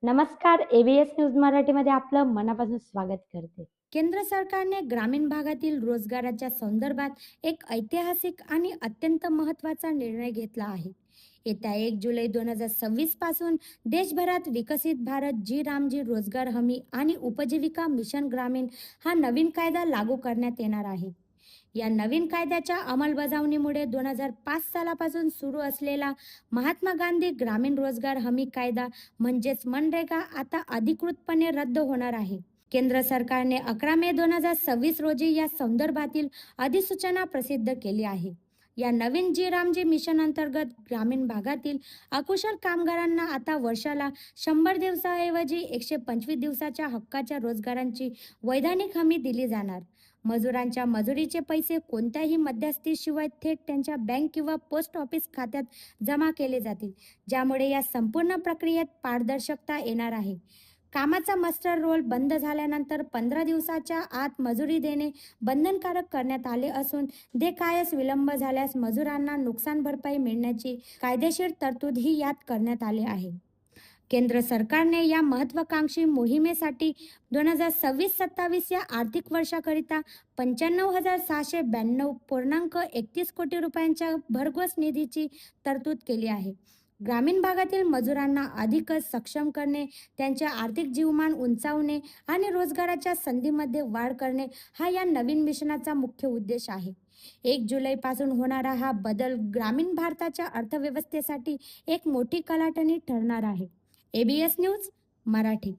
नमस्कार. ABS news मराठीमध्ये आपलं मनापासून स्वागत करते. केंद्र सरकारने ग्रामीण भागातील रोजगाराच्या संदर्भात एक ऐतिहासिक आणि अत्यंत महत्त्वाचा निर्णय घेतला आहे. येत्या 1 जुलै 2026 पासून देशभरात विकसित भारत जी रामजी रोजगार हमी आणि उपजीविका मिशन ग्रामीण हा नवीन कायदा लागू करण्यात येणार आहे. या नवीन कायद्याच्या अंमलबजावणीमुळे 2005 सालापासून सुरू असलेला महात्मा गांधी ग्रामीण रोजगार हमी कायदा म्हणजेच मनरेगा आता अधिकृतपणे रद्द होणार आहे. केंद्र सरकारने 11 मे 2026 रोजी या संदर्भातील अधिसूचना प्रसिद्ध केली आहे. या नवीन जी रामजी मिशन अंतर्गत ग्रामीण भागातील अकुशल कामगारांना आता वर्षाला 100 दिवसाऐवजी 125 दिवसाच्या हक्काच्या रोजगारांची वैधानिक हमी दिली जाणार. मजुरांच्या मजुरीचे पैसे कोणत्याही मध्यस्थीशिवाय थेट त्यांच्या बँक किंवा पोस्ट ऑफिस खात्यात जमा केले जातील, ज्यामुळे या संपूर्ण प्रक्रियेत पारदर्शकता येणार आहे. कामाचा मास्टर रोल बंद झाल्यानंतर 15 दिवसाच्या आत मजुरी देणे बंधनकारक करण्यात आले असून देयकास विलंब झाल्यास मजुरांना नुकसान भरपाई मिळण्याची कायदेशीर तरतूदही यात करण्यात आली आहे. केंद्र सरकारने या महत्त्वाकांक्षी मोहिमेसाठी 2026-27 या आर्थिक वर्षाकरिता 95,692.31 कोटी रुपयांच्या भरघोस निधीची तरतूद केली आहे. ग्रामीण भागातील मजुरांना अधिकच सक्षम करणे, त्यांचे आर्थिक जीवमान उंचावणे आणि रोजगाराच्या संधीमध्ये वाढ करणे हा या नवीन मिशनाचा मुख्य उद्देश आहे. 1 जुलैपासून होणारा हा बदल ग्रामीण भारताच्या अर्थव्यवस्थेसाठी एक मोठी कलाटणी ठरणार आहे. ABS news Marathi.